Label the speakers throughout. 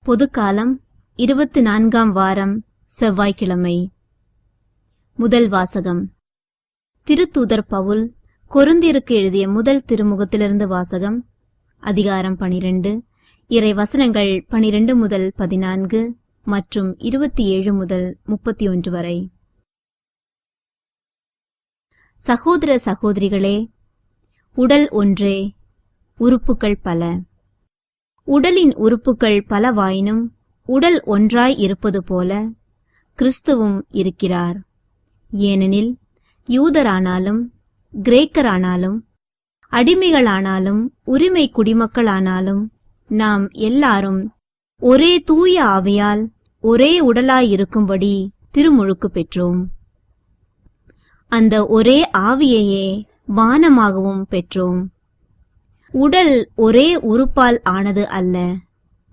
Speaker 1: பொதுக்காலம் 24ஆம் வாரம் செவ்வாய்க்கிழமை. முதல் வாசகம். திருத்தூதர் பவுல் கொரிந்தியருக்கு எழுதிய முதல் திருமுகத்திலிருந்து வாசகம். அதிகாரம் 12, இறை வசனங்கள் 12 முதல் 14 மற்றும் 27 முதல் 31 வரை. சகோதர சகோதரிகளே, உடல் ஒன்றே, உறுப்புகள் பல. உடலின் உறுப்புகள் பலவாயினும் உடல் ஒன்றாய் இருப்பது போல கிறிஸ்துவும் இருக்கிறார். ஏனெனில் யூதரானாலும் கிரேக்கரானாலும் அடிமைகளானாலும் உரிமை குடிமக்களானாலும் நாம் எல்லாரும் ஒரே தூய ஆவியால் ஒரே உடலாயிருக்கும்படி திருமுழுக்கு பெற்றோம். அந்த ஒரே ஆவியையே பானமாகவும் பெற்றோம். உடல் ஒரே உறுப்பால் ஆனது அல்ல,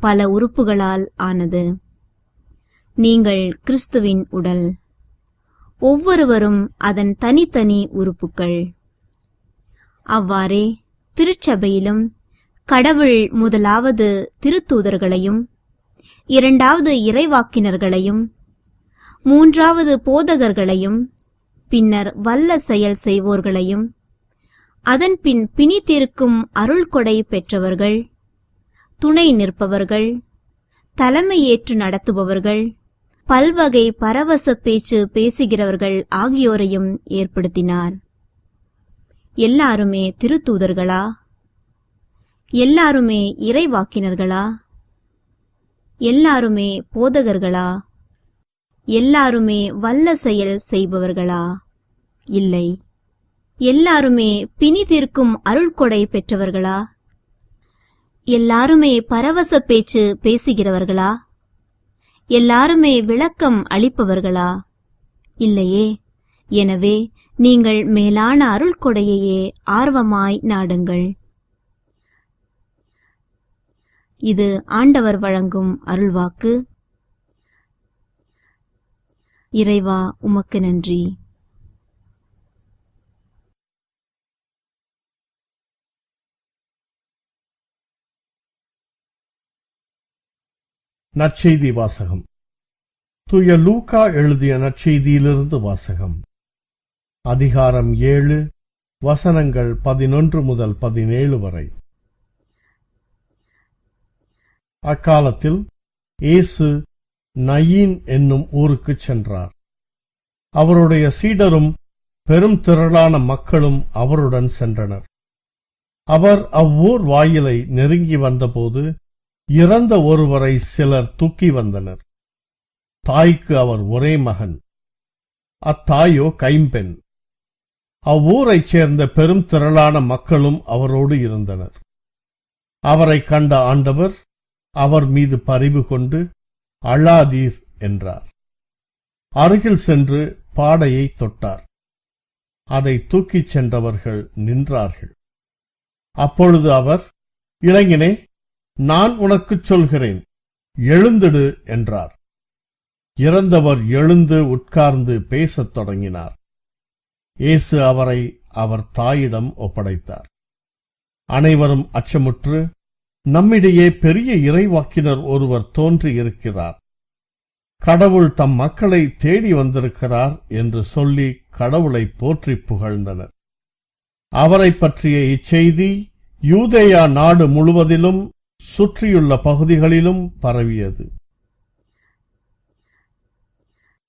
Speaker 1: பல உறுப்புகளால் ஆனது. நீங்கள் கிறிஸ்துவின் உடல், ஒவ்வொருவரும் அதன் தனித்தனி உறுப்புகள். அவ்வாறே திருச்சபையிலும் கடவுள் முதலாவது திருத்தூதர்களையும், இரண்டாவது இறைவாக்கினர்களையும், மூன்றாவது போதகர்களையும், பின்னர் வல்ல செயல் செய்வோர்களையும், அதன்பின் பிணி தீர்க்கும் அருள்கொடை பெற்றவர்கள், துணை நிற்பவர்கள், தலைமை ஏற்று நடத்துபவர்கள், பல்வகை பரவச பேச்சு பேசுகிறவர்கள் ஆகியோரையும் ஏற்படுத்தினார். எல்லாருமே திருத்தூதர்களா? எல்லாருமே இறைவாக்கினர்களா? எல்லாருமே போதகர்களா? எல்லாருமே வல்ல செயல் செய்பவர்களா? இல்லை. எல்லாருமே பிணி தீர்க்கும் அருள்கொடை பெற்றவர்களா? எல்லாருமே பரவச பேச்சு பேசுகிறவர்களா? எல்லாருமே விளக்கம் அளிப்பவர்களா? இல்லையே. எனவே நீங்கள் மேலான அருள்கொடையையே ஆர்வமாய் நாடுங்கள். இது ஆண்டவர் வழங்கும் அருள்வாக்கு. இறைவா, உமக்கு நன்றி.
Speaker 2: நற்செய்தி வாசகம். தூய லூக்கா எழுதிய நற்செய்தியிலிருந்து வாசகம். அதிகாரம் 7, வசனங்கள் 11 முதல் 17 வரை. அக்காலத்தில் இயேசு நயீன் என்னும் ஊருக்குச் சென்றார். அவருடைய சீடரும் பெரும் திரளான மக்களும் அவருடன் சென்றனர். அவர் அவ்வூர் வாயிலை நெருங்கி வந்தபோது இறந்த ஒருவரை சிலர் தூக்கி வந்தனர். தாய்க்கு அவர் ஒரே மகன், அத்தாயோ கைம்பெண். அவ்வூரைச் சேர்ந்த பெரும் திரளான மக்களும் அவரோடு இருந்தனர். அவரை கண்ட ஆண்டவர் அவர் மீது பரிவு கொண்டு, அழாதீர் என்றார். அருகில் சென்று பாடையை தொட்டார். அதை தூக்கிச் சென்றவர்கள் நின்றார்கள். அப்பொழுது அவர், இளைஞனே, நான் உனக்குச் சொல்கிறேன், எழுந்திடு என்றார். இறந்தவர் எழுந்து உட்கார்ந்து பேசத் தொடங்கினார். இயேசு அவரை அவர் தாயிடம் ஒப்படைத்தார். அனைவரும் அச்சமுற்று, நம்மிடையே பெரிய இறைவாக்கினர் ஒருவர் தோன்றி இருக்கிறார், கடவுள் தம் மக்களை தேடி வந்திருக்கிறார் என்று சொல்லி கடவுளை போற்றி புகழ்ந்தனர். அவரை பற்றிய இச்செய்தி யூதேயா நாடு முழுவதிலும் சுற்றியுள்ள பகுதிகளிலும் பரவியது.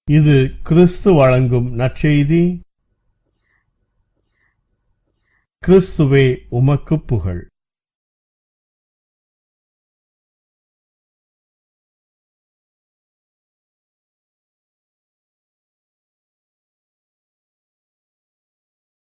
Speaker 2: இது கிறிஸ்து வழங்கும் நற்செய்தி. கிறிஸ்துவே, உமக்கு புகழ்.